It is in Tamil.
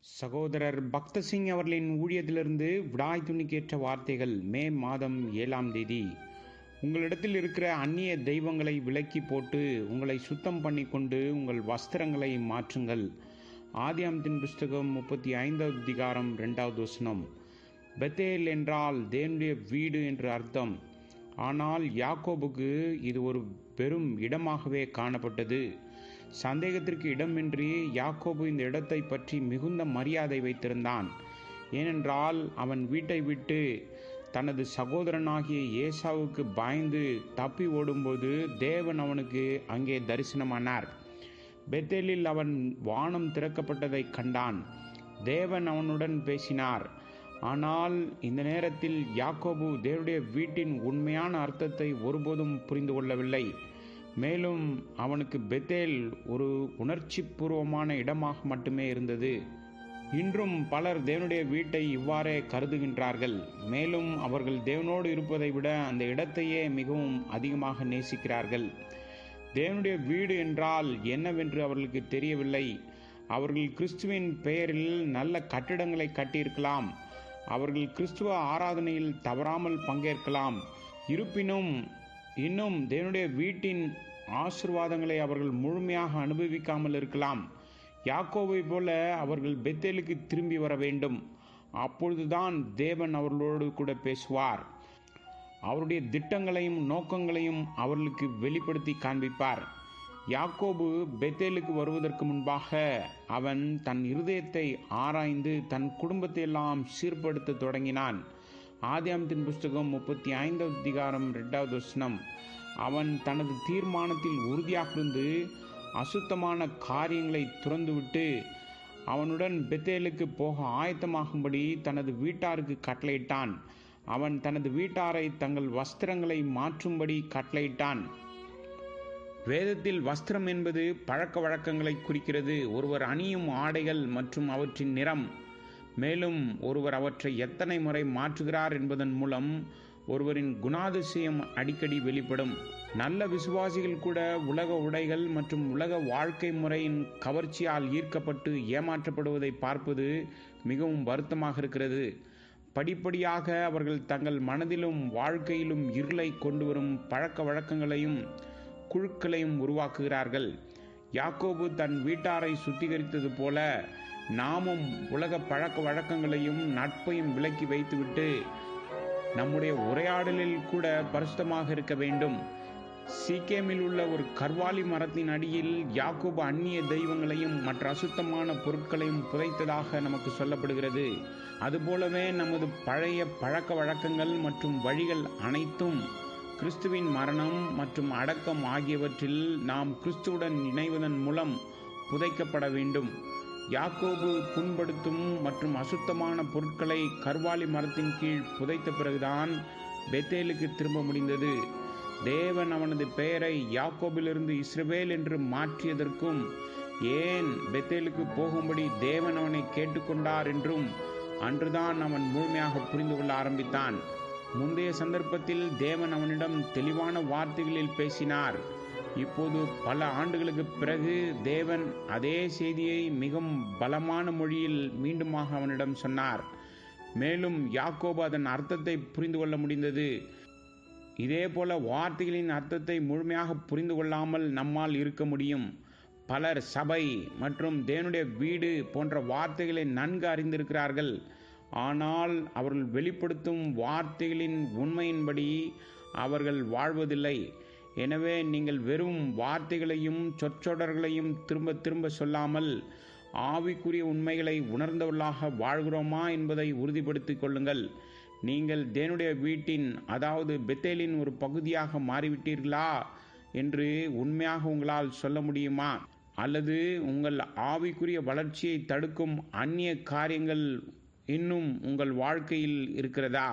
சகோதரர் பக்த சிங் அவர்களின் ஊழியத்திலிருந்து விடாய் துணிக்கேற்ற வார்த்தைகள். மே மாதம் 7ஆம் தேதி. உங்களிடத்தில் இருக்கிற அந்நிய தெய்வங்களை விலக்கி போட்டு உங்களை சுத்தம் பண்ணி கொண்டு உங்கள் வஸ்திரங்களை மாற்றுங்கள். ஆதியாகமத்தின் புஸ்தகம் 35வது அதிகாரம் 2வது வசனம். பெத்தேல் என்றால் தேவனுடைய வீடு என்று அர்த்தம். ஆனால் யாக்கோபுக்கு இது ஒரு பெரும் இடமாகவே காணப்பட்டது. சந்தேகத்திற்கு இடமின்றி யாக்கோபு இந்த இடத்தை பற்றி மிகுந்த மரியாதை வைத்திருந்தான். ஏனென்றால் அவன் வீட்டை விட்டு தனது சகோதரனாகிய ஏசாவுக்கு பயந்து தப்பி ஓடும்போது தேவன் அவனுக்கு அங்கே தரிசனமானார். பெத்தேலில் அவன் வானம் திறக்கப்பட்டதை கண்டான். தேவன் அவனுடன் பேசினார். ஆனால் இந்த நேரத்தில் யாக்கோபு தேவனுடைய வீட்டின் உண்மையான அர்த்தத்தை ஒருபோதும் புரிந்து கொள்ளவில்லை. மேலும் அவனுக்கு பெத்தேல் ஒரு உணர்ச்சி பூர்வமான இடமாக மட்டுமே இருந்தது. இன்றும் பலர் தேவனுடைய வீட்டை இவ்வாறே கருதுகின்றார்கள். மேலும் அவர்கள் தேவனோடு இருப்பதை விட அந்த இடத்தையே மிகவும் அதிகமாக நேசிக்கிறார்கள். தேவனுடைய வீடு என்றால் என்னவென்று அவர்களுக்கு தெரியவில்லை. அவர்கள் கிறிஸ்துவின் பெயரில் நல்ல கட்டிடங்களை கட்டியிருக்கலாம். அவர்கள் கிறிஸ்துவ ஆராதனையில் தவறாமல் பங்கேற்கலாம். இருப்பினும் இன்னும் தேவனுடைய வீட்டின் ஆசீர்வாதங்களை அவர்கள் முழுமையாக அனுபவிக்காமல் இருக்கலாம். யாக்கோபை போல அவர்கள் பெத்தேலுக்கு திரும்பி வர வேண்டும். அப்பொழுதுதான் தேவன் அவர்களோடு கூட பேசுவார். அவருடைய திட்டங்களையும் நோக்கங்களையும் அவர்களுக்கு வெளிப்படுத்தி காண்பிப்பார். யாக்கோபு பெத்தேலுக்கு வருவதற்கு முன்பாக அவன் தன் இருதயத்தை ஆராய்ந்து தன் குடும்பத்தை எல்லாம் சீர்படுத்த தொடங்கினான். ஆதியாகமத்தின் புஸ்தகம் 35வது அதிகாரம் 2வது வசனம். அவன் தனது தீர்மானத்தில் உறுதியாக இருந்து அசுத்தமான காரியங்களை துறந்துவிட்டு அவனுடன் பெத்தேலுக்கு போக ஆயத்தமாகும்படி தனது வீட்டாருக்கு கட்டளையிட்டான். அவன் தனது வீட்டாரை தங்கள் வஸ்திரங்களை மாற்றும்படி கட்டளையிட்டான். வேதத்தில் வஸ்திரம் என்பது பழக்க வழக்கங்களை குறிக்கிறது. ஒருவர் அணியும் ஆடைகள் மற்றும் அவற்றின் நிறம், மேலும் ஒருவர் அவற்றை எத்தனை முறை மாற்றுகிறார் என்பதன் மூலம் ஒருவரின் குணாதிசயம் அடிக்கடி வெளிப்படும். நல்ல விசுவாசிகள் கூட உலக உடைகள் மற்றும் உலக வாழ்க்கை முறையின் கவர்ச்சியால் ஈர்க்கப்பட்டு ஏமாற்றப்படுவதை பார்ப்பது மிகவும் வருத்தமாக இருக்கிறது. படிப்படியாக அவர்கள் தங்கள் மனதிலும் வாழ்க்கையிலும் இருளை கொண்டு வரும் பழக்க வழக்கங்களையும் குழுக்களையும் உருவாக்குகிறார்கள். யாக்கோபு தன் வீட்டாரை சுத்திகரித்தது போல நாமும் உலக பழக்க வழக்கங்களையும் நட்பையும் விலக்கி வைத்துவிட்டு நம்முடைய உரையாடலில் கூட பரிசுத்தமாக இருக்க வேண்டும். சீக்கேமில் உள்ள ஒரு கர்வாலி மரத்தின் அடியில் யாக்கோபு அந்நிய தெய்வங்களையும் மற்ற அசுத்தமான பொருட்களையும் புதைத்ததாக நமக்கு சொல்லப்படுகிறது. அதுபோலவே நமது பழைய பழக்க வழக்கங்கள் மற்றும் வழிகள் அனைத்தும் கிறிஸ்துவின் மரணம் மற்றும் அடக்கம் ஆகியவற்றில் நாம் கிறிஸ்துவுடன் இணைவதன் மூலம் புதைக்கப்பட வேண்டும். யாக்கோபு புண்படுத்தும் மற்றும் அசுத்தமான பொருட்களை கர்வாலி மரத்தின் கீழ் புதைத்த பிறகுதான் பெத்தேலுக்கு திரும்ப முடிந்தது. தேவன் அவனது பெயரை யாக்கோபிலிருந்து இஸ்ரவேல் என்று மாற்றியதற்கும் ஏன் பெத்தேலுக்கு போகும்படி தேவன் அவனை கேட்டுக்கொண்டார் என்றும் அன்றுதான் அவன் முழுமையாக புரிந்து கொள்ள ஆரம்பித்தான். முந்தைய சந்தர்ப்பத்தில் தேவன் அவனிடம் தெளிவான வார்த்தைகளில் பேசினார். இப்போது பல ஆண்டுகளுக்கு பிறகு தேவன் அதே செய்தியை மிகவும் பலமான மொழியில் மீண்டுமாக அவனிடம் சொன்னார். மேலும் யாக்கோபு அதன் அர்த்தத்தை புரிந்து கொள்ள முடிந்தது. இதே போல வார்த்தைகளின் அர்த்தத்தை முழுமையாக புரிந்து கொள்ளாமல் நம்மால் இருக்க முடியும். பலர் சபை மற்றும் தேவனுடைய வீடு போன்ற வார்த்தைகளை நன்கு அறிந்திருக்கிறார்கள். ஆனால் அவர்கள் வெளிப்படுத்தும் வார்த்தைகளின் உண்மையின்படி அவர்கள் வாழ்வதில்லை. எனவே நீங்கள் வெறும் வார்த்தைகளையும் சொற்றொடர்களையும் திரும்ப திரும்ப சொல்லாமல் ஆவிக்குரிய உண்மைகளை உணர்ந்தவர்களாக வாழ்கிறோமா என்பதை உறுதிப்படுத்திக் கொள்ளுங்கள். நீங்கள் தேவனுடைய வீட்டின், அதாவது பெத்தேலின் ஒரு பகுதியாக மாறிவிட்டீர்களா என்று உண்மையாக உங்களால் சொல்ல முடியுமா? அல்லது உங்கள் ஆவிக்குரிய வளர்ச்சியை தடுக்கும் அந்நிய காரியங்கள் இன்னும் உங்கள் வாழ்க்கையில் இருக்கிறதா?